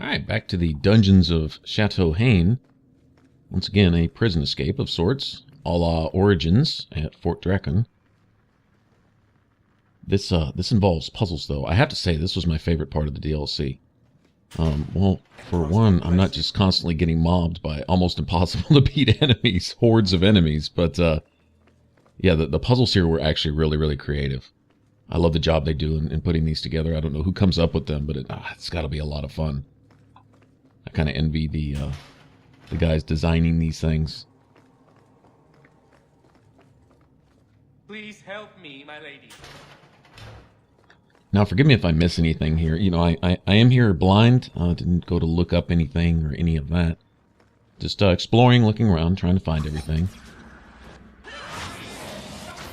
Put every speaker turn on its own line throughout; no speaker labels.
Alright, back to the dungeons of Chateau Haine. Once again, a prison escape of sorts, a la Origins at Fort Draken. This involves puzzles, though. I have to say, this was my favorite part of the DLC. Well, for one, I'm not just constantly getting mobbed by almost impossible to beat enemies, hordes of enemies, but, yeah, the puzzles here were actually really, really creative. I love the job they do in putting these together. I don't know who comes up with them, but it's got to be a lot of fun. I kind of envy the guys designing these things.
Please help me, my lady.
Now, forgive me if I miss anything here. You know, I am here blind. Didn't go to look up anything or any of that. Just exploring, looking around, trying to find everything.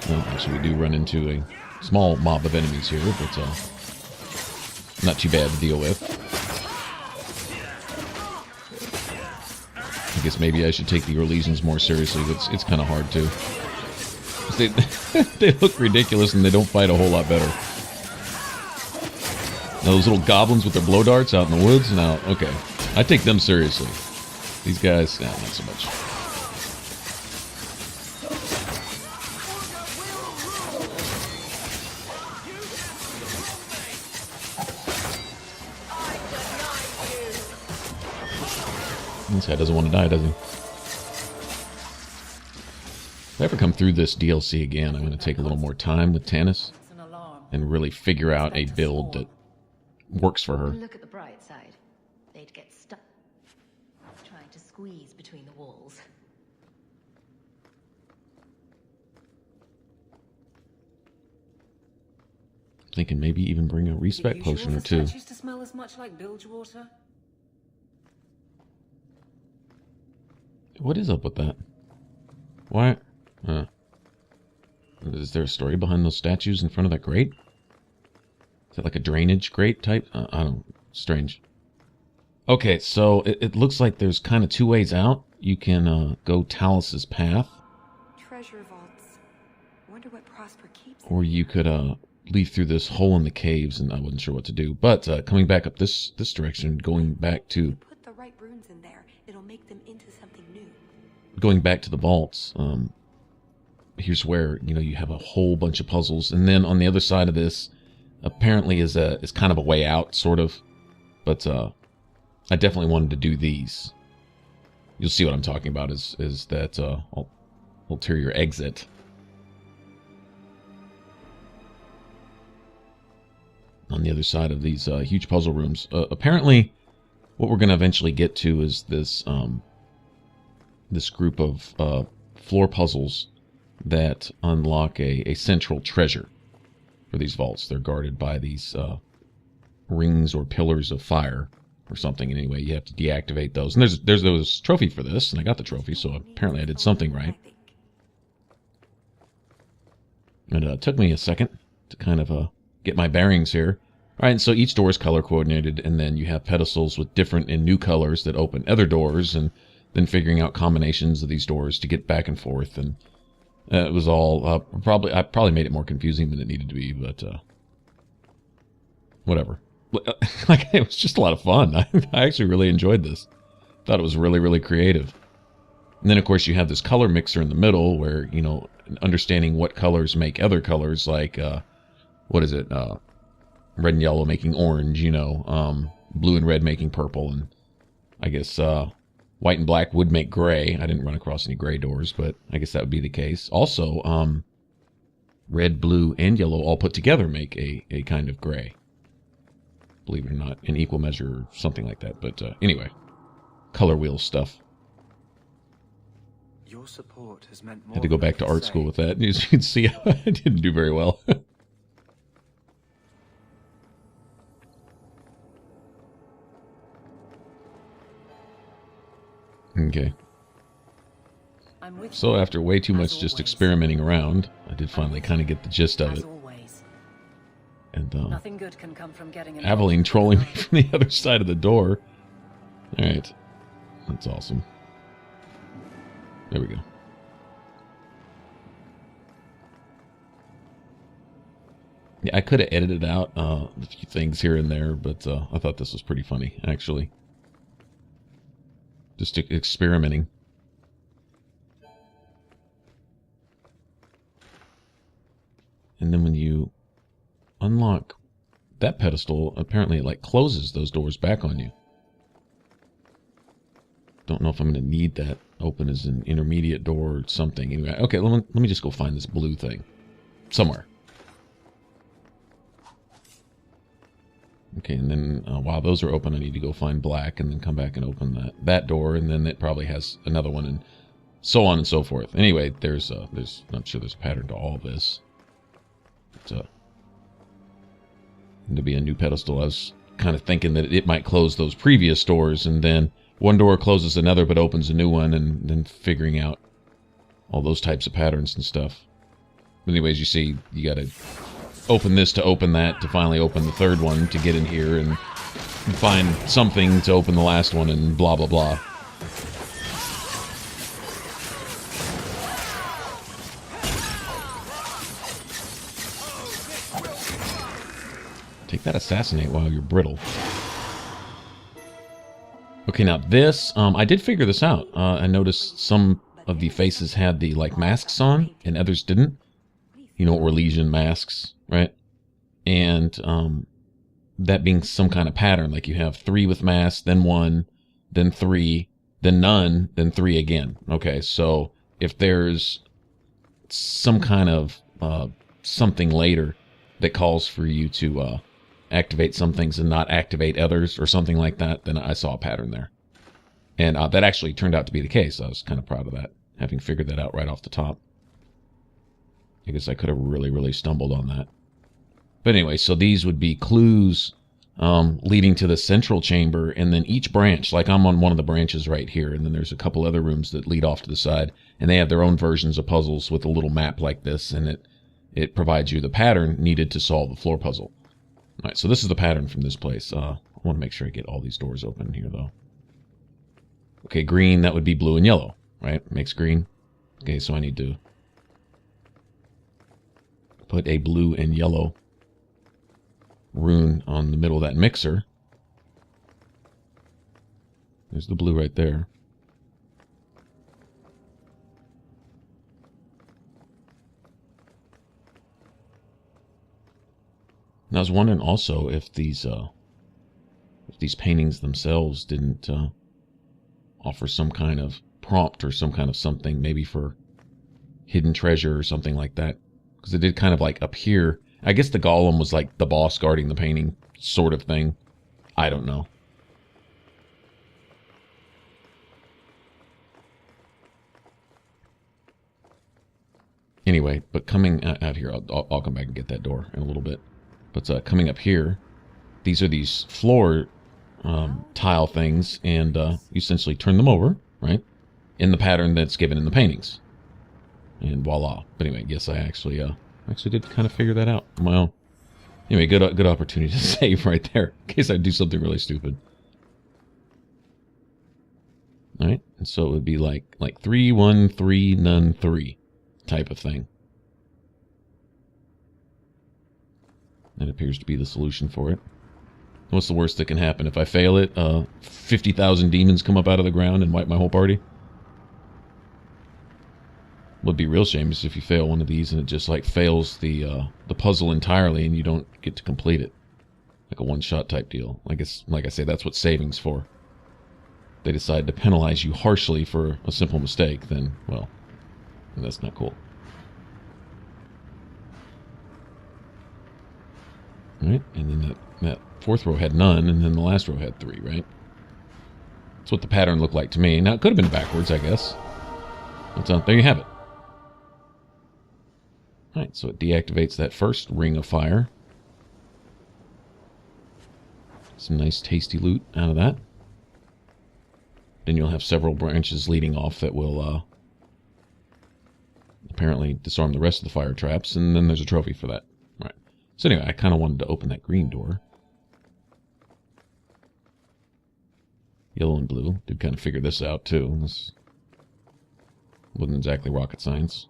Well, actually, we do run into a small mob of enemies here, but not too bad to deal with. I guess maybe I should take the Orlesians more seriously, but it's kind of hard to. They look ridiculous and they don't fight a whole lot better. Now, those little goblins with their blow darts out in the woods? Now, okay. I take them seriously. These guys, not so much. This guy doesn't want to die, does he? If I ever come through this DLC again, I'm going to take a little more time with Tannis and really figure out a build that works for her.
Look at the bright side. They'd get stuck trying to squeeze between the walls.
Thinking maybe even bring a respec potion or two.
Used to smell as much like bilge water.
What is up with that? Why? Is there a story behind those statues in front of that grate? Is it like a drainage grate type? I don't. Strange. Okay, so it looks like there's kind of two ways out. You can go Talus's path.
Treasure vaults. Wonder what Prosper keeps.
Or you could leave through this hole in the caves, and I wasn't sure what to do. But coming back up this direction, going back to.
Put the right runes in there. It'll make them into something new.
Going back to the vaults. Here's where you have a whole bunch of puzzles, and then on the other side of this. Apparently is kind of a way out, sort of. But I definitely wanted to do these. You'll see what I'm talking about is that ulterior exit. On the other side of these huge puzzle rooms. Apparently, what we're going to eventually get to is this this group of floor puzzles that unlock a central treasure. For these vaults, they're guarded by these rings or pillars of fire or something. And anyway, you have to deactivate those. And there's those trophy for this, and I got the trophy, so apparently I did something right. And it took me a second to kind of get my bearings here. All right, and so each door is color coordinated, and then you have pedestals with different and new colors that open other doors, and then figuring out combinations of these doors to get back and forth. And it was all I probably made it more confusing than it needed to be, but whatever. Like, it was just a lot of fun. I actually really enjoyed this. Thought it was really, really creative. And then, of course, you have this color mixer in the middle where, understanding what colors make other colors, like, what is it? Red and yellow making orange, blue and red making purple, and I guess white and black would make gray. I didn't run across any gray doors, but I guess that would be the case. Also, red, blue, and yellow all put together make a kind of gray. Believe it or not, in equal measure or something like that. But anyway, color wheel stuff.
Your support has meant more.
Had to go back to art school with that. As you can see, I didn't do very well. Okay. So after way too much just experimenting around, I did finally kind of get the gist of it. And
Nothing good can come from getting
Aveline trolling me from the other side of the door. Alright. That's awesome. There we go. Yeah, I could have edited out a few things here and there, but I thought this was pretty funny, actually. Just experimenting. And then when you unlock that pedestal, apparently it like closes those doors back on you. Don't know if I'm going to need that open as an intermediate door or something. Anyway, okay, let me just go find this blue thing somewhere. Okay, and then while those are open, I need to go find black and then come back and open that door, and then it probably has another one, and so on and so forth. Anyway, there's I'm sure there's a pattern to all this. But, to be a new pedestal, I was kind of thinking that it might close those previous doors, and then one door closes another but opens a new one, and then figuring out all those types of patterns and stuff. But anyways, you see, you got to open this to open that to finally open the third one to get in here, and find something to open the last one, and blah blah blah. Take that assassinate while you're brittle. Okay, now this, I did figure this out. I noticed some of the faces had the, like, masks on, and others didn't. You know, Orlesian masks, right? And, that being some kind of pattern. Like, you have 3 with masks, then 1, then 3, then none, then 3 again. Okay, so if there's some kind of, something later that calls for you to, activate some things and not activate others or something like that, then I saw a pattern there. And that actually turned out to be the case. I was kind of proud of that, having figured that out right off the top. I guess I could have really stumbled on that. But anyway, so these would be clues leading to the central chamber, and then each branch, like I'm on one of the branches right here, and then there's a couple other rooms that lead off to the side, and they have their own versions of puzzles with a little map like this, and it provides you the pattern needed to solve the floor puzzle. All right, so this is the pattern from this place. I want to make sure I get all these doors open here, though. Okay, green, that would be blue and yellow, right? Makes green. Okay, so I need to put a blue and yellow rune on the middle of that mixer. There's the blue right there. And I was wondering also if these paintings themselves didn't offer some kind of prompt or some kind of something, maybe for hidden treasure or something like that. Because it did kind of like appear. I guess the golem was like the boss guarding the painting sort of thing. I don't know. Anyway, but coming out here, I'll come back and get that door in a little bit. But coming up here, these are these floor tile things, and you essentially turn them over, right, in the pattern that's given in the paintings, and voila. But anyway, yes, I actually did kind of figure that out on my own. Anyway, good opportunity to save right there in case I do something really stupid. All right, and so it would be like 3, 1, 3, none, 3 type of thing. That appears to be the solution for it. What's the worst that can happen? If I fail it, 50,000 demons come up out of the ground and wipe my whole party? Would be real shame is if you fail one of these and it just like fails the puzzle entirely and you don't get to complete it. Like a one-shot type deal. I guess, like I say, that's what saving's for. They decide to penalize you harshly for a simple mistake, then, well, that's not cool. Alright, and then that fourth row had none, and then the last row had 3, right? That's what the pattern looked like to me. Now, it could have been backwards, I guess. But there you have it. Alright, so it deactivates that first ring of fire. Some nice tasty loot out of that. Then you'll have several branches leading off that will apparently disarm the rest of the fire traps, and then there's a trophy for that. Right. So anyway, I kind of wanted to open that green door. Yellow and blue. Did kind of figure this out, too. This wasn't exactly rocket science.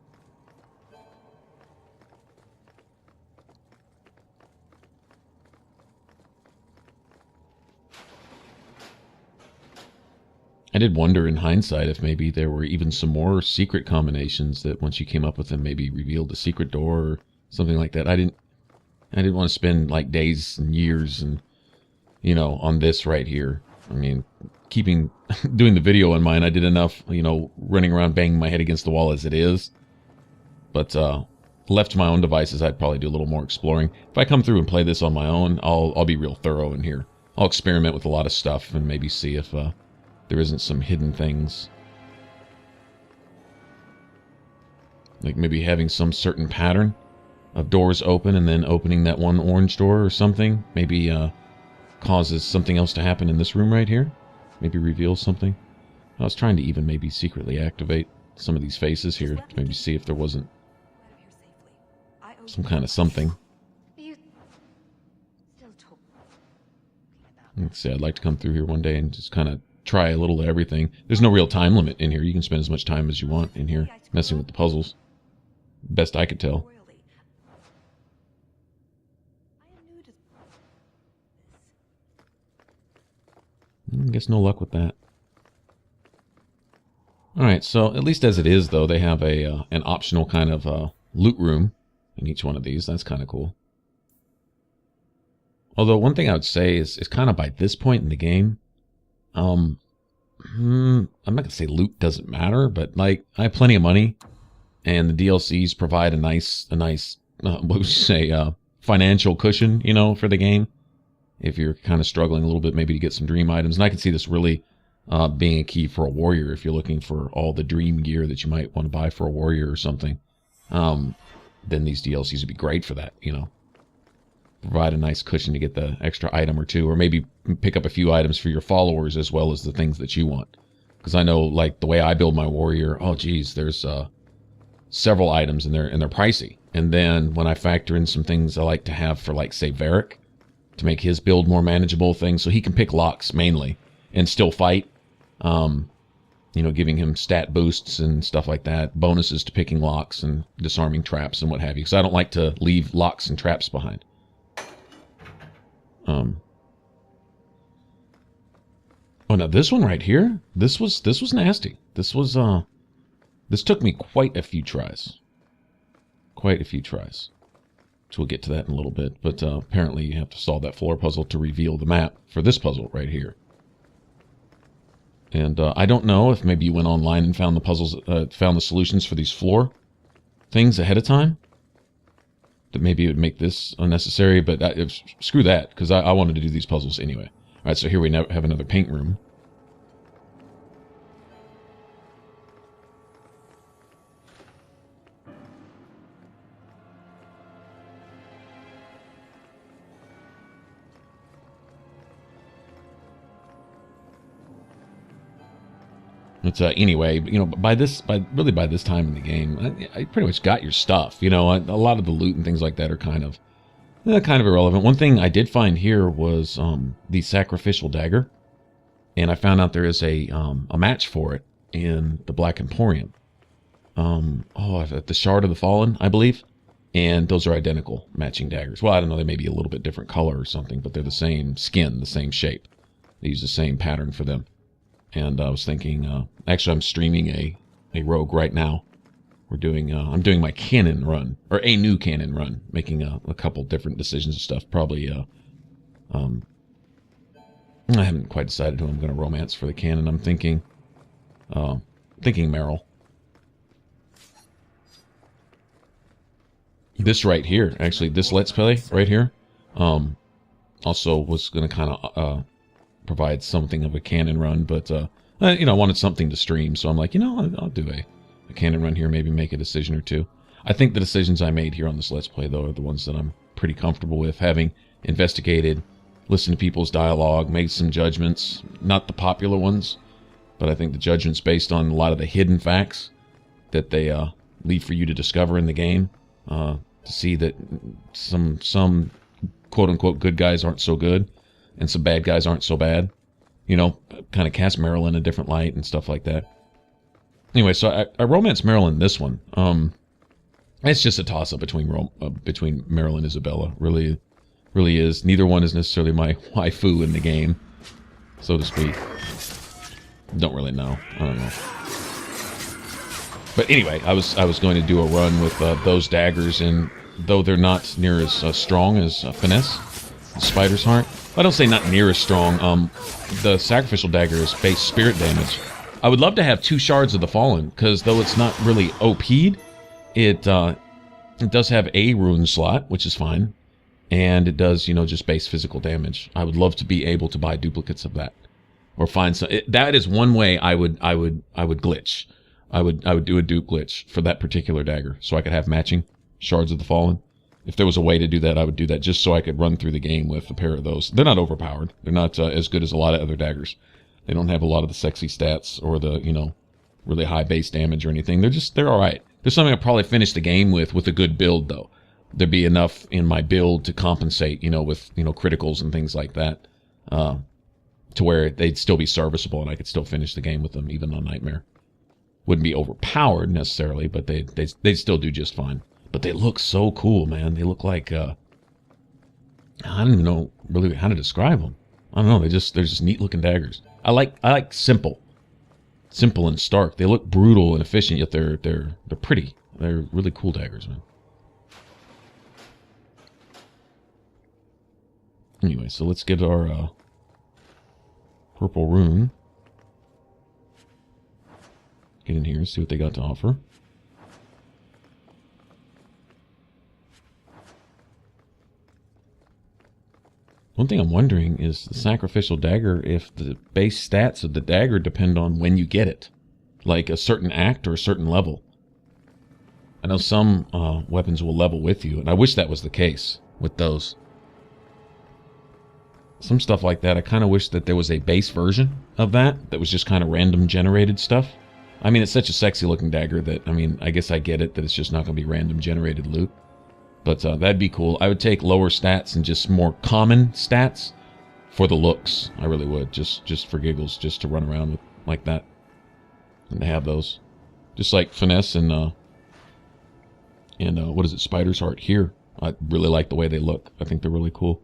I did wonder in hindsight if maybe there were even some more secret combinations that once you came up with them maybe revealed a secret door or something like that. I didn't want to spend like days and years and on this right here. I mean, doing the video on mine, I did enough, running around banging my head against the wall as it is. But left to my own devices, I'd probably do a little more exploring. If I come through and play this on my own, I'll be real thorough in here. I'll experiment with a lot of stuff and maybe see if there isn't some hidden things. Like maybe having some certain pattern of doors open and then opening that one orange door or something. Maybe causes something else to happen in this room right here. Maybe reveals something. I was trying to even maybe secretly activate some of these faces here to maybe see if there wasn't some kind of something.
You still talk about
Let's see, I'd like to come through here one day and just kind of try a little of everything. There's no real time limit in here. You can spend as much time as you want in here messing with the puzzles. Best I could tell. I guess no luck with that. Alright, so at least as it is, though, they have an optional kind of loot room in each one of these. That's kind of cool. Although one thing I would say is kind of by this point in the game, I'm not going to say loot doesn't matter, but like I have plenty of money and the DLCs provide a nice what would you say, financial cushion, for the game. If you're kind of struggling a little bit, maybe to get some dream items. And I can see this really being a key for a warrior if you're looking for all the dream gear that you might want to buy for a warrior or something. Then these DLCs would be great for that, Provide a nice cushion to get the extra item or two, or maybe pick up a few items for your followers as well as the things that you want. Because I know, like, the way I build my warrior, oh geez, there's several items and they're pricey. And then when I factor in some things I like to have for, like, say, Varric, to make his build more manageable things, so he can pick locks mainly and still fight, giving him stat boosts and stuff like that, bonuses to picking locks and disarming traps and what have you, because I don't like to leave locks and traps behind. Oh, now this one right here, this was nasty. This took me quite a few tries. So we'll get to that in a little bit, but apparently you have to solve that floor puzzle to reveal the map for this puzzle right here. And I don't know if maybe you went online and found the puzzles, found the solutions for these floor things ahead of time. That maybe it would make this unnecessary, but screw that, because I wanted to do these puzzles anyway. All right, so here we have another paint room. But anyway, by this time in the game, I pretty much got your stuff. A lot of the loot and things like that are kind of irrelevant. One thing I did find here was the sacrificial dagger, and I found out there is a match for it in the Black Emporium. The Shard of the Fallen, I believe, and those are identical matching daggers. Well, I don't know, they may be a little bit different color or something, but they're the same skin, the same shape. They use the same pattern for them. And I was thinking, actually, I'm streaming a rogue right now. I'm doing my canon run, or a new canon run, making a couple different decisions and stuff. Probably, I haven't quite decided who I'm going to romance for the canon. I'm thinking Meryl. This right here, actually, this Let's Play right here, also was going to kind of provide something of a canon run, but I wanted something to stream, so I'm like, I'll do a canon run here, maybe make a decision or two. I think the decisions I made here on this Let's Play, though, are the ones that I'm pretty comfortable with, having investigated, listened to people's dialogue, made some judgments, not the popular ones, but I think the judgments based on a lot of the hidden facts that they leave for you to discover in the game, to see that some quote-unquote good guys aren't so good, and some bad guys aren't so bad. Kind of cast Meryl in a different light and stuff like that. Anyway, so I romanced Meryl in this one. It's just a toss-up between Meryl and Isabella. Really is. Neither one is necessarily my waifu in the game, so to speak. Don't really know. I don't know. But anyway, I was going to do a run with those daggers, and though they're not near as strong as Finesse, Spider's Heart, I don't say not near as strong. The Sacrificial Dagger is base spirit damage. I would love to have 2 Shards of the Fallen, because though it's not really OP'd, it does have a rune slot, which is fine, and it does, you know, just base physical damage. I would love to be able to buy duplicates of that, or find some. That is one way I would glitch. I would do a dupe glitch for that particular dagger, so I could have matching Shards of the Fallen. If there was a way to do that, I would do that, just so I could run through the game with a pair of those. They're not overpowered. They're not as good as a lot of other daggers. They don't have a lot of the sexy stats or the, you know, really high base damage or anything. They're all right. There's something I'll probably finish the game with a good build, though. There'd be enough in my build to compensate, you know, with, you know, criticals and things like that, to where they'd still be serviceable and I could still finish the game with them, even on Nightmare. Wouldn't be overpowered necessarily, but they'd still do just fine. But they look so cool, man. They look like, I don't even know really how to describe them. I don't know. They're just neat looking daggers. I like simple and stark. They look brutal and efficient, yet they're pretty. They're really cool daggers, man. Anyway, so let's get our purple rune. Get in here and see what they got to offer. One thing I'm wondering is the Sacrificial Dagger, if the base stats of the dagger depend on when you get it. Like a certain act or a certain level. I know some weapons will level with you, and I wish that was the case with those. Some stuff like that, I kind of wish that there was a base version of that was just kind of random generated stuff. I mean, it's such a sexy looking dagger that, I mean, I guess I get it that it's just not going to be random generated loot. But that'd be cool. I would take lower stats and just more common stats for the looks. I really would, just for giggles, just to run around with like that. And to have those. Just like Finesse and what is it, Spider's Heart here. I really like the way they look. I think they're really cool.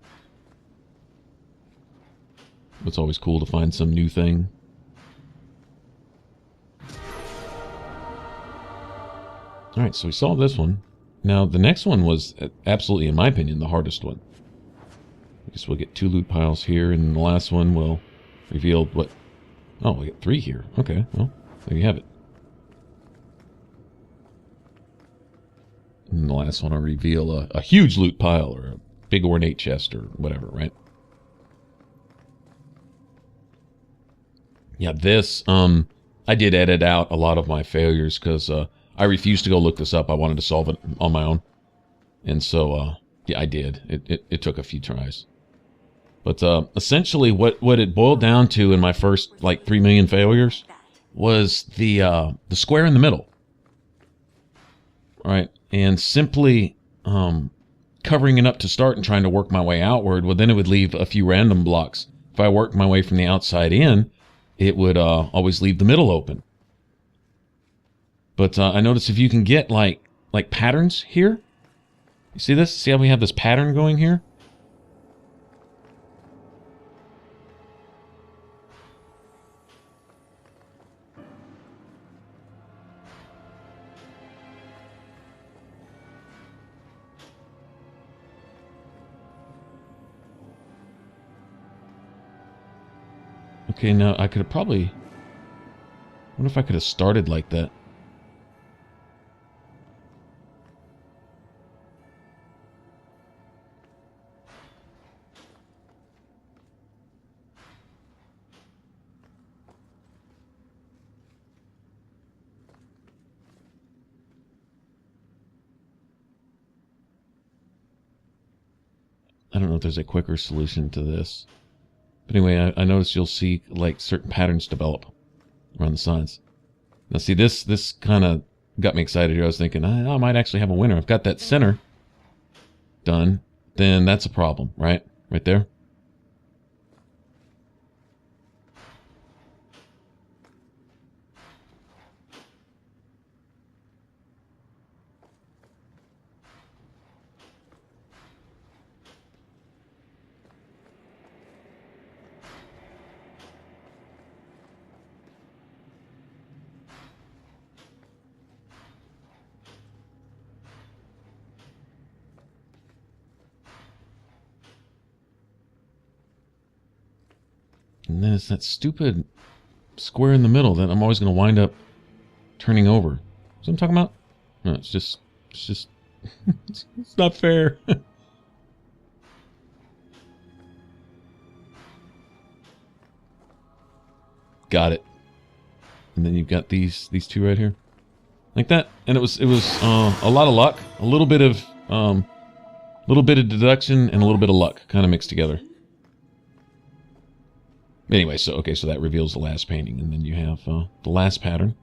It's always cool to find some new thing. Alright, so we solved this one. Now, the next one was absolutely, in my opinion, the hardest one. I guess we'll get 2 loot piles here, and the last one will reveal what... Oh, we get 3 here. Okay, well, there you have it. And the last one will reveal a huge loot pile, or a big ornate chest, or whatever, right? Yeah, this, I did edit out a lot of my failures, because I refused to go look this up. I wanted to solve it on my own. And so, yeah, I did. It took a few tries. But essentially what it boiled down to in my first, like, 3 million failures was the square in the middle. Right? And simply covering it up to start and trying to work my way outward, well, then it would leave a few random blocks. If I worked my way from the outside in, it would always leave the middle open. But I noticed if you can get like patterns here, you see this? See how we have this pattern going here? Okay, now I could have probably... I wonder if I could have started like that. I don't know if there's a quicker solution to this. But anyway, I noticed you'll see like certain patterns develop around the sides. Now see, this kind of got me excited here. I was thinking, I might actually have a winner. I've got that center done. Then that's a problem, right? Right there. And then it's that stupid square in the middle that I'm always going to wind up turning over. See what I'm talking about? No, it's just, it's not fair. Got it. And then you've got these two right here, like that. And it was a lot of luck, a little bit of deduction, and a little bit of luck, kind of mixed together. Anyway, so that reveals the last painting, and then you have the last pattern.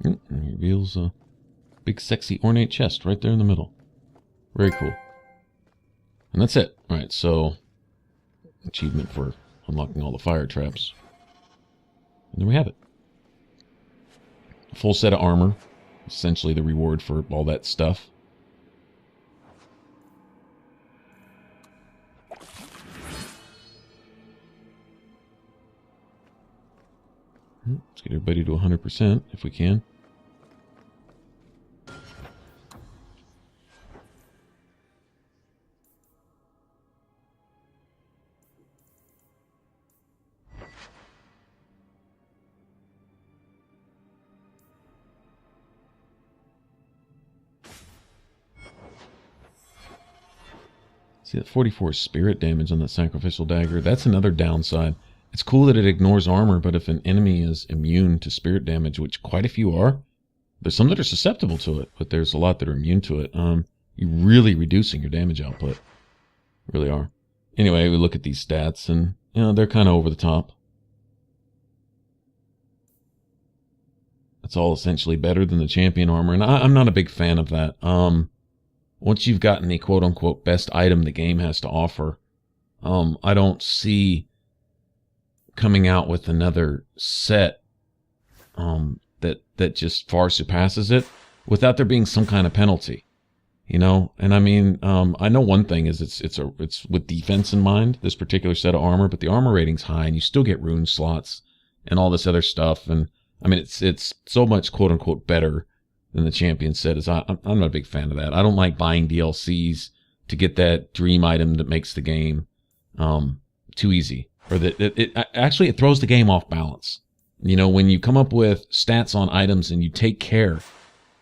And it reveals a big, sexy, ornate chest right there in the middle. Very cool. And that's it. All right, so achievement for unlocking all the fire traps. And there we have it. A full set of armor. Essentially the reward for all that stuff. Let's get everybody to 100% if we can. See that 44 spirit damage on that sacrificial dagger? That's another downside. It's cool that it ignores armor, but if an enemy is immune to spirit damage, which quite a few are, there's some that are susceptible to it, but there's a lot that are immune to it. You're really reducing your damage output. Really are. Anyway, we look at these stats, and you know they're kind of over the top. It's all essentially better than the champion armor, and I'm not a big fan of that. Once you've gotten the quote-unquote best item the game has to offer, I don't see coming out with another set that just far surpasses it without there being some kind of penalty, you know. And I mean, I know one thing is it's with defense in mind, this particular set of armor, but the armor rating's high, and you still get rune slots and all this other stuff. And I mean, it's so much quote-unquote better than the champion set is. I'm not a big fan of that. I don't like buying DLCs to get that dream item that makes the game too easy, or that it throws the game off balance. You know, when you come up with stats on items and you take care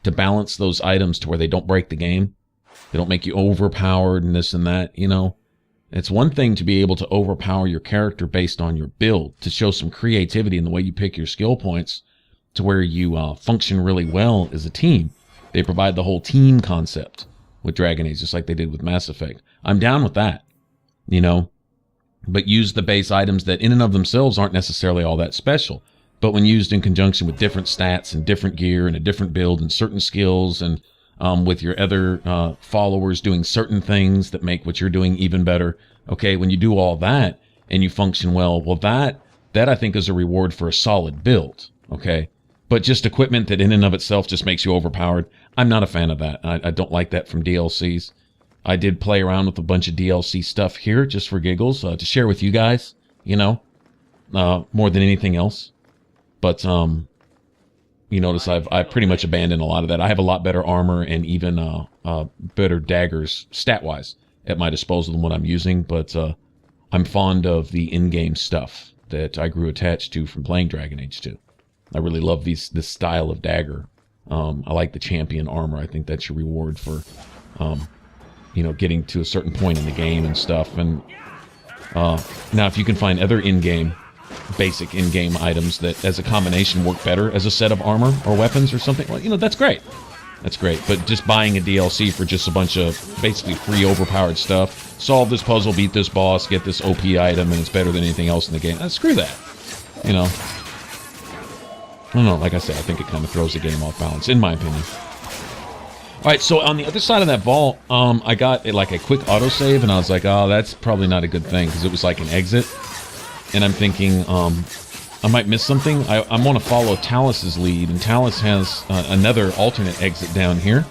to balance those items to where they don't break the game, they don't make you overpowered and this and that, you know. It's one thing to be able to overpower your character based on your build, to show some creativity in the way you pick your skill points, to where you function really well as a team. They provide the whole team concept with Dragon Age, just like they did with Mass Effect. I'm down with that, you know, but use the base items that in and of themselves aren't necessarily all that special. But when used in conjunction with different stats and different gear and a different build and certain skills, and with your other followers doing certain things that make what you're doing even better. Okay, when you do all that and you function well, that I think is a reward for a solid build. Okay. But just equipment that in and of itself just makes you overpowered, I'm not a fan of that. I don't like that from DLCs. I did play around with a bunch of DLC stuff here just for giggles, to share with you guys, you know, more than anything else. But you notice I've pretty much abandoned a lot of that. I have a lot better armor and even better daggers stat-wise at my disposal than what I'm using. But I'm fond of the in-game stuff that I grew attached to from playing Dragon Age 2. I really love this style of dagger. I like the champion armor. I think that's your reward for, you know, getting to a certain point in the game and stuff. And now, if you can find other basic in-game items that, as a combination, work better as a set of armor or weapons or something, well, you know, that's great. That's great. But just buying a DLC for just a bunch of basically free, overpowered stuff, solve this puzzle, beat this boss, get this OP item, and it's better than anything else in the game. Screw that. You know. I don't know, like I said, I think it kind of throws the game off balance, in my opinion. Alright, so on the other side of that vault, I got like a quick autosave, and I was like, oh, that's probably not a good thing, because it was like an exit. and I'm thinking I might miss something. I want to follow Talus's lead, and Talus has another alternate exit down here,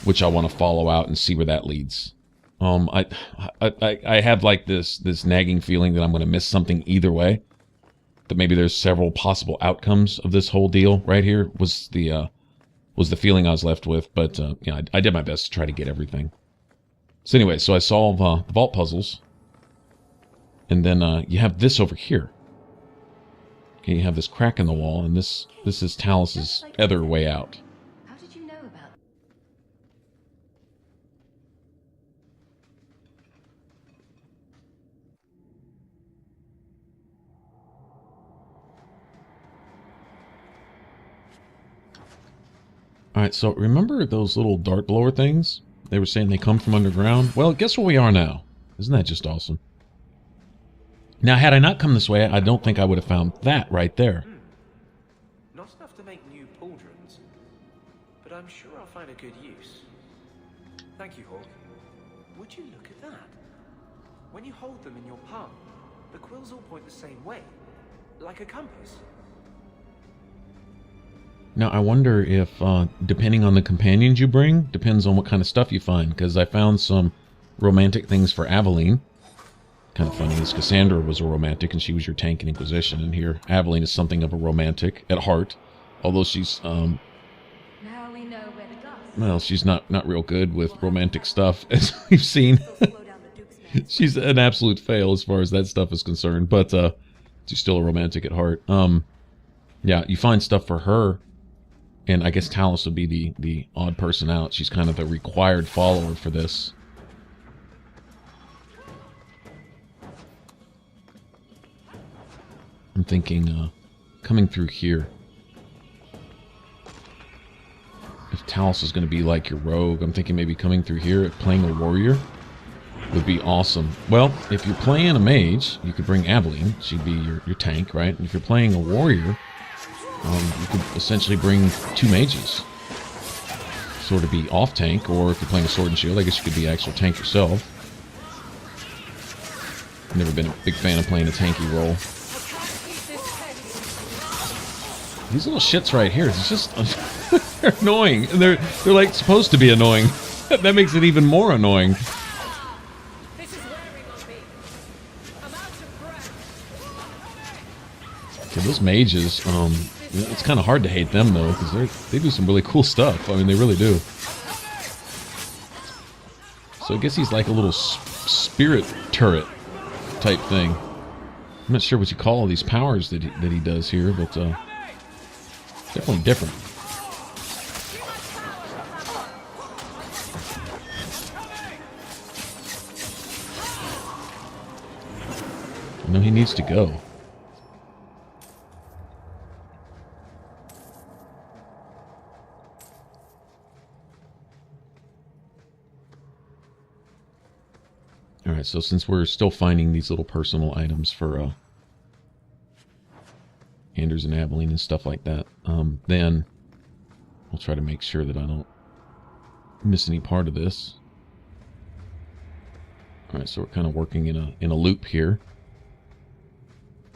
which I want to follow out and see where that leads. I have like this nagging feeling that I'm going to miss something either way. That maybe there's several possible outcomes of this whole deal right here was the feeling I was left with. But yeah, I did my best to try to get everything. So anyway, so I solve the vault puzzles, and then you have this over here. Okay, you have this crack in the wall, and this is Talus's other way out.
How did you know about?
Alright, so remember those little dart blower things? They were saying they come from underground? Well, guess where we are now? Isn't that just awesome? Now, had I not come this way, I don't think I would have found that right there.
Not enough to make new pauldrons, but I'm sure I'll find a good use. Thank you, Hawk. Would you look at that? When you hold them in your palm, the quills all point the same way, like a compass.
Now, I wonder if, depending on the companions you bring, depends on what kind of stuff you find, because I found some romantic things for Aveline. Kind of funny, is Cassandra was a romantic, and she was your tank in Inquisition, and here, Aveline is something of a romantic at heart, although she's,
Now we know where the glass.
well, she's not real good with romantic stuff, as we've seen. She's an absolute fail as far as that stuff is concerned, but, she's still a romantic at heart. Yeah, you find stuff for her, and I guess Talus would be the odd person out. She's kind of the required follower for this. I'm thinking, coming through here. If Talus is going to be like your rogue, I'm thinking maybe coming through here, playing a warrior, would be awesome. Well, if you're playing a mage, you could bring Aveline. She'd be your tank, right? And if you're playing a warrior, you could essentially bring two mages. Sort of be off tank, or if you're playing a sword and shield, I guess you could be actual tank yourself. Never been a big fan of playing a tanky role. These little shits right here, it's just they're annoying. And they're like supposed to be annoying. That makes it even more annoying. Okay, those mages, it's kind of hard to hate them though, because they do some really cool stuff. I mean, they really do. So I guess he's like a little spirit turret type thing. I'm not sure what you call all these powers that he does here, but definitely different. I know he needs to go. Alright, so since we're still finding these little personal items for Anders and Aveline and stuff like that, then I'll try to make sure that I don't miss any part of this. Alright, so we're kind of working in a loop here.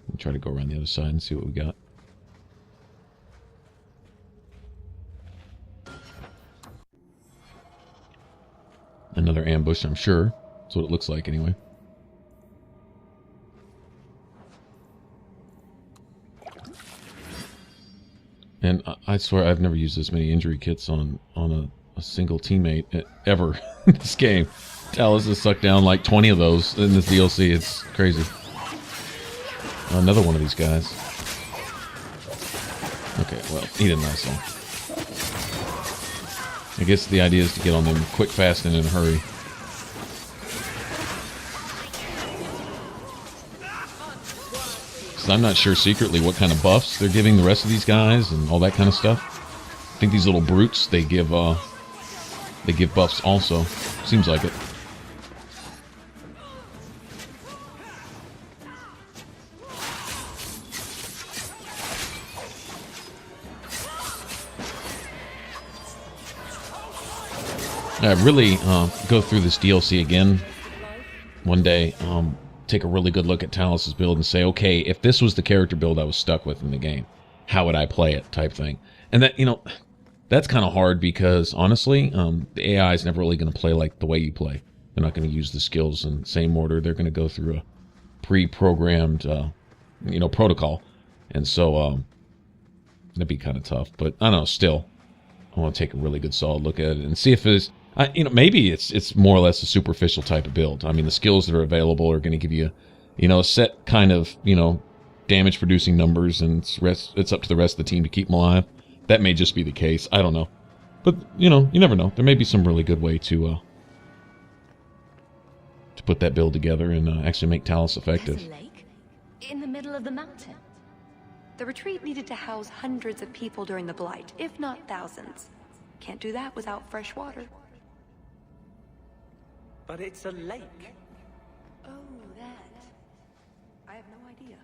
We'll try to go around the other side and see what we got. Another ambush, I'm sure. That's what it looks like anyway. And I swear I've never used this many injury kits on a single teammate ever in this game. Talus has sucked down like 20 of those in this DLC. It's crazy. Another one of these guys. Okay, well, he didn't last long. I guess the idea is to get on them quick, fast, and in a hurry. I'm not sure secretly what kind of buffs they're giving the rest of these guys and all that kind of stuff. I think these little brutes, they give buffs also. Seems like it. I really go through this DLC again one day. take a really good look at Talus's build and say, okay, if this was the character build I was stuck with in the game, how would I play it, type thing. And that, you know, that's kind of hard because, honestly, the AI is never really going to play like the way you play. They're not going to use the skills in the same order. They're going to go through a pre-programmed, you know, protocol. And so, that'd be kind of tough. But, I don't know, still, I want to take a really good solid look at it and see if it's, you know, maybe it's more or less a superficial type of build. I mean, the skills that are available are going to give you, you know, a set kind of, you know, damage-producing numbers, and it's up to the rest of the team to keep them alive. That may just be the case. I don't know. But, you know, you never know. There may be some really good way to put that build together and actually make Talus effective.
There's a lake in the middle of the mountain.
The retreat needed to house hundreds of people during the Blight, if not thousands. Can't do that without fresh water.
But it's a lake.
Oh, that. I have no idea.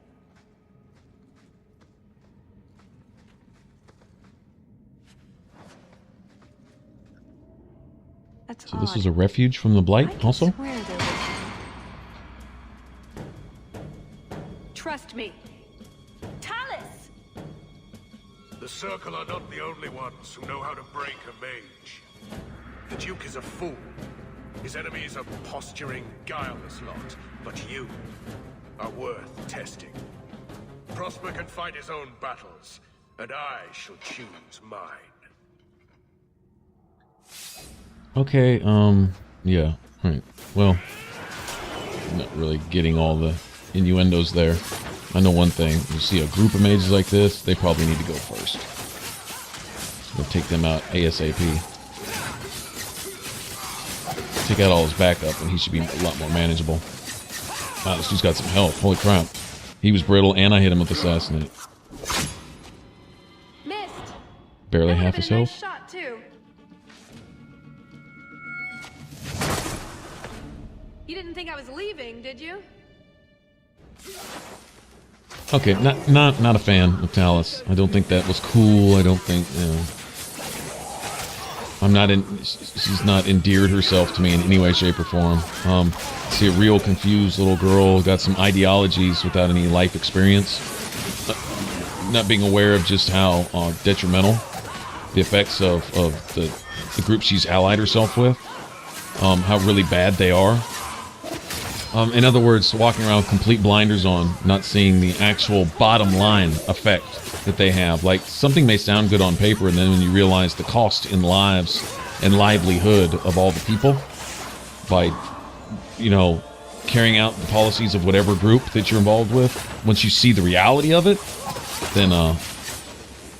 That's
So this
odd.
is a refuge from the Blight,
I could
also?
swear there was... Trust me. Talus!
The Circle are not the only ones who know how to break a mage. The Duke is a fool. His enemies are posturing, guileless lot. But you are worth testing. Prosper can fight his own battles, and I shall choose mine.
Okay, yeah. Alright. Well, I'm not really getting all the innuendos there. I know one thing. You see a group of mages like this, they probably need to go first. We'll take them out ASAP. Take out all his backup, and he should be a lot more manageable. Wow, this dude's got some health. Holy crap. He was brittle, and I hit him with Assassinate.
Missed!
Barely
That
half
would've
his
been a nice
health.
shot, too. You didn't think I was leaving, did you?
Okay, not a fan of Talus. I don't think that was cool. I don't think, you know, she's not endeared herself to me in any way, shape, or form. See a real confused little girl, got some ideologies without any life experience. Not being aware of just how detrimental the effects of the group she's allied herself with, how really bad they are. In other words, walking around with complete blinders on, not seeing the actual bottom line effect that they have. Like, something may sound good on paper, and then when you realize the cost in lives and livelihood of all the people by, you know, carrying out the policies of whatever group that you're involved with, once you see the reality of it, then,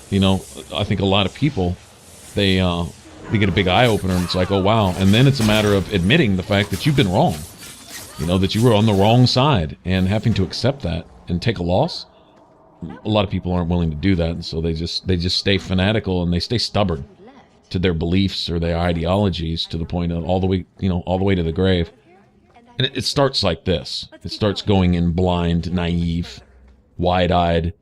you know, I think a lot of people, they get a big eye-opener, and it's like, oh, wow. And then it's a matter of admitting the fact that you've been wrong. You know, that you were on the wrong side, and having to accept that and take a loss. A lot of people aren't willing to do that, and so they just stay fanatical, and they stay stubborn to their beliefs or their ideologies, to the point of all the way to the grave. And it starts like this. It starts going in blind, naive, wide-eyed,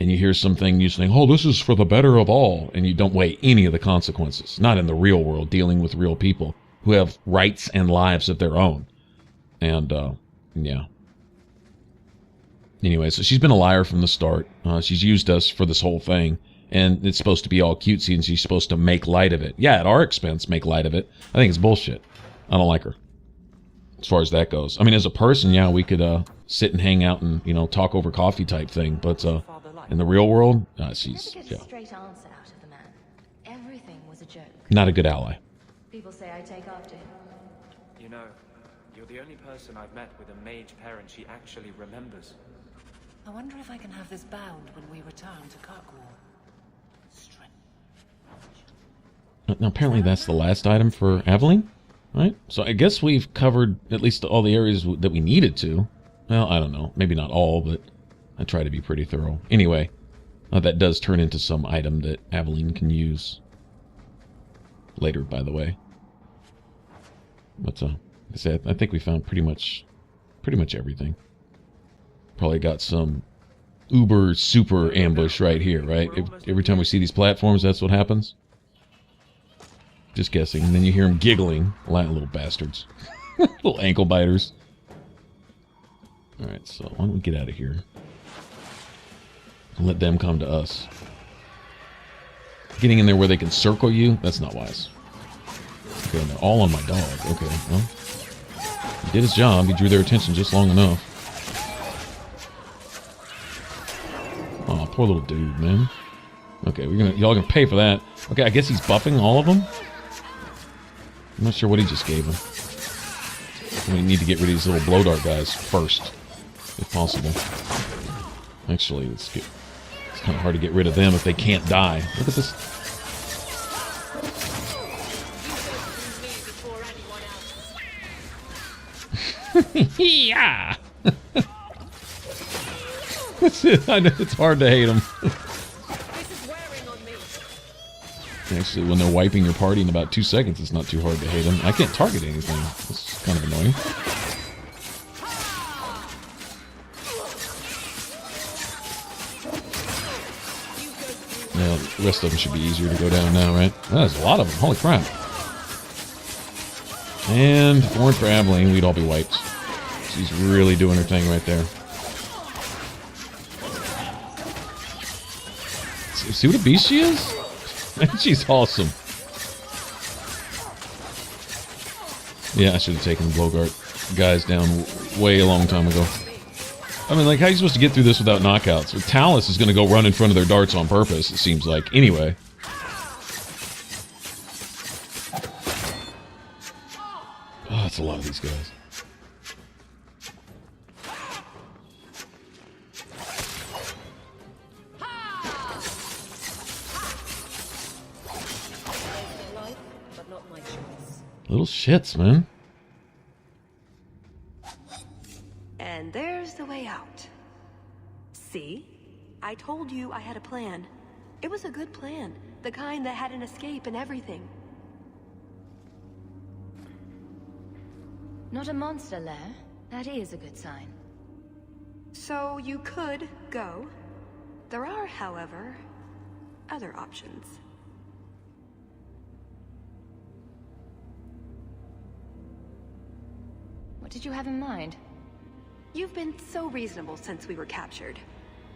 and you hear something, you saying, oh, this is for the better of all, and you don't weigh any of the consequences. Not in the real world, dealing with real people who have rights and lives of their own. And, yeah. Anyway, so she's been a liar from the start. She's used us for this whole thing. And it's supposed to be all cutesy, and she's supposed to make light of it. Yeah, at our expense, make light of it. I think it's bullshit. I don't like her. As far as that goes. I mean, as a person, yeah, we could sit and hang out and, you know, talk over coffee type thing. But in the real world, she's,
Never get
yeah,
a straight answer out of the man. Everything was a joke.
not a good ally.
People say I take after him.
You know, you're the only person I've met with a mage parent she actually remembers.
I wonder if I can have this bound when we return to Kirkwall.
Now, apparently that's the last item for Aveline, right? So I guess we've covered at least all the areas that we needed to. Well, I don't know. Maybe not all, but I try to be pretty thorough. Anyway, that does turn into some item that Aveline can use later, by the way. But like I said, I think we found pretty much everything. Probably got some uber super ambush right here, right? Every time we see these platforms, that's what happens. Just guessing. And then you hear them giggling. Little bastards. Little ankle biters. Alright, so why don't we get out of here? And let them come to us. Getting in there where they can circle you, that's not wise. Okay, they're all on my dog. Okay, well. He did his job. He drew their attention just long enough. Oh, poor little dude, man. Okay, y'all gonna pay for that. Okay, I guess he's buffing all of them? I'm not sure what he just gave him. We need to get rid of these little blow dart guys first, if possible. Actually, it's kind of hard to get rid of them if they can't die. Look at this. Yeah. I know it's hard to hate them. Actually, when they're wiping your party in about 2 seconds, it's not too hard to hate them. I can't target anything. It's kind of annoying. Yeah, the rest of them should be easier to go down now, right? Oh, there's a lot of them. Holy crap. And if it weren't for Abilene, we'd all be wiped. She's really doing her thing right there. See what a beast she is? She's awesome. Yeah, I should have taken the Blowguard guys down way a long time ago. I mean, like, how are you supposed to get through this without knockouts? Well, Talus is going to go run in front of their darts on purpose, it seems like. Anyway. Oh, that's a lot of these guys. Little shits, man.
And there's the way out. See? I told you I had a plan. It was a good plan. The kind that had an escape and everything.
Not a monster lair. That is a good sign.
So you could go. There are, however, other options.
What did you have in mind?
You've been so reasonable since we were captured.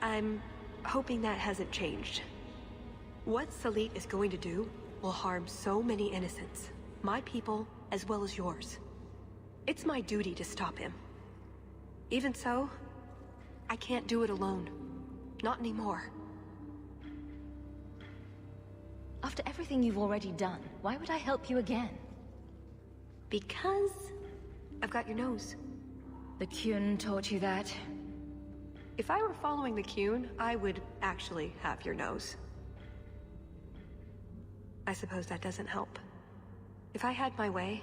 I'm hoping that hasn't changed. What Salit is going to do will harm so many innocents. My people, as well as yours. It's my duty to stop him. Even so, I can't do it alone. Not anymore.
After everything you've already done, why would I help you again?
Because I've got your nose.
The Kyun taught you that?
If I were following the Kyun, I would actually have your nose. I suppose that doesn't help. If I had my way,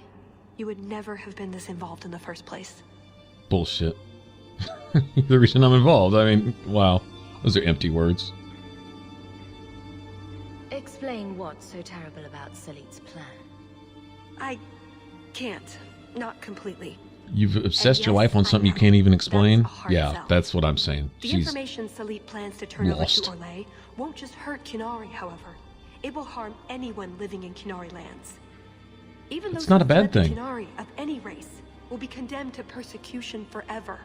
you would never have been this involved in the first place.
Bullshit. The reason I'm involved, I mean, wow. Those are empty words.
Explain what's so terrible about Salit's plan.
I can't. Not completely.
You've obsessed your
yes,
life on something you can't even explain?
That's a hard
Yeah,
sell.
that's what I'm saying.
The
She's
information Salit plans to turn
lost.
over to Orlais won't just hurt Kinari, however. It will harm anyone living in Kinari lands. Even
It's
those
not a
who
bad
fled
thing.
to Kinari of any race will be condemned to persecution forever.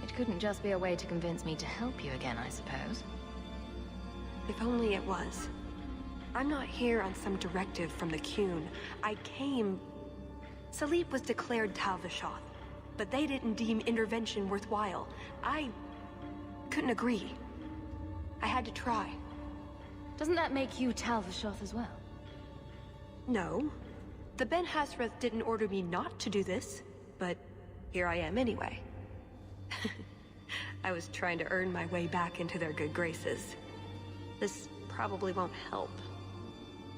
It couldn't just be a way to convince me to help you again, I suppose.
If only it was. I'm not here on some directive from the Kyun. I came... Salit was declared Tal Vashoth, but they didn't deem intervention worthwhile. I couldn't agree. I had to try.
Doesn't that make you Tal Vashoth as well?
No. The Ben Hasrath didn't order me not to do this, but here I am anyway. I was trying to earn my way back into their good graces. This probably won't help.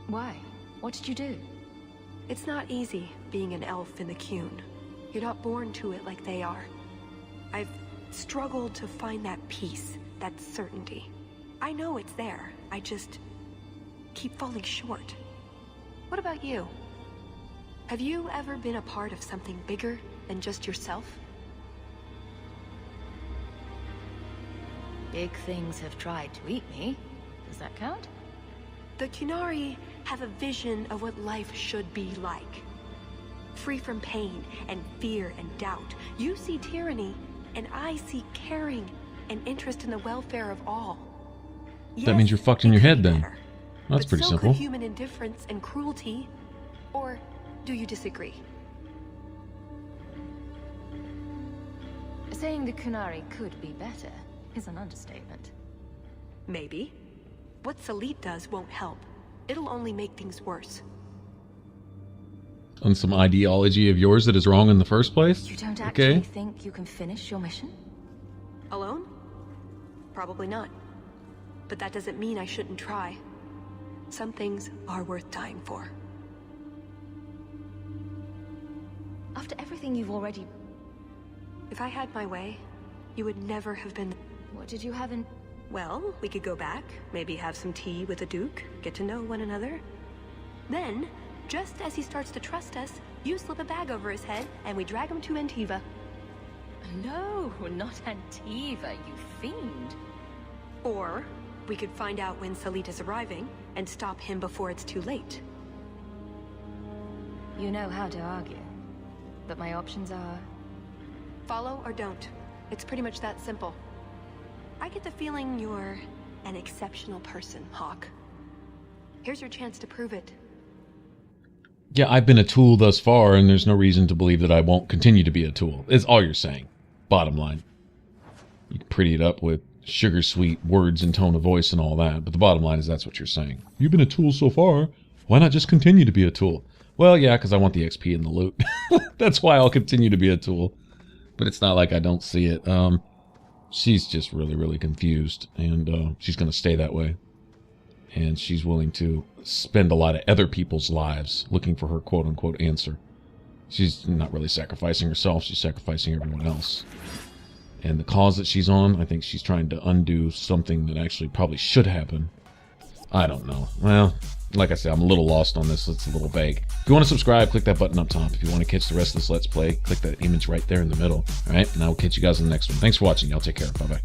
Why? What did you do?
It's not easy being an elf in the Kyun. You're not born to it like they are. I've struggled to find that peace, that certainty. I know it's there. I just keep falling short. What about you? Have you ever been a part of something bigger than just yourself?
Big things have tried to eat me. Does that count?
The Kunari have a vision of what life should be like. free from pain and fear and doubt. You see tyranny, and I see caring and interest in the welfare of all.
That means you're fucked in
it
your
could
head
be
then.
better,
That's
but
pretty
so
simple.
could human indifference and cruelty. Or do you disagree?
Saying the Kunari could be better is an understatement.
Maybe. What Salit does won't help. It'll only make things worse.
On some ideology of yours that is wrong in the first place?
You don't actually
Okay.
think you can finish your mission?
Alone? Probably not. But that doesn't mean I shouldn't try. Some things are worth dying for.
After everything you've already...
If I had my way, you would never have been...
What did you have in...
Well, we could go back, maybe have some tea with the Duke, get to know one another. Then, just as he starts to trust us, you slip a bag over his head, and we drag him to Antiva.
No, not Antiva, you fiend.
Or, we could find out when Salit is arriving, and stop him before it's too late.
You know how to argue. But my options are...
Follow or don't. It's pretty much that simple. I get the feeling you're an exceptional person, Hawk. Here's your chance to prove it.
Yeah, I've been a tool thus far, and there's no reason to believe that I won't continue to be a tool. Is all you're saying. Bottom line. You can pretty it up with sugar sweet words and tone of voice and all that, but the bottom line is that's what you're saying. You've been a tool so far. Why not just continue to be a tool? Well, yeah, because I want the XP and the loot. That's why I'll continue to be a tool. But it's not like I don't see it. She's just really, really confused, and she's going to stay that way. And she's willing to spend a lot of other people's lives looking for her quote-unquote answer. She's not really sacrificing herself, she's sacrificing everyone else. And the cause that she's on, I think she's trying to undo something that actually probably should happen. I don't know. Well, like I said, I'm a little lost on this. It's a little vague. If you want to subscribe, click that button up top. If you want to catch the rest of this Let's Play, click that image right there in the middle. All right, and I will catch you guys in the next one. Thanks for watching. Y'all take care. Bye-bye.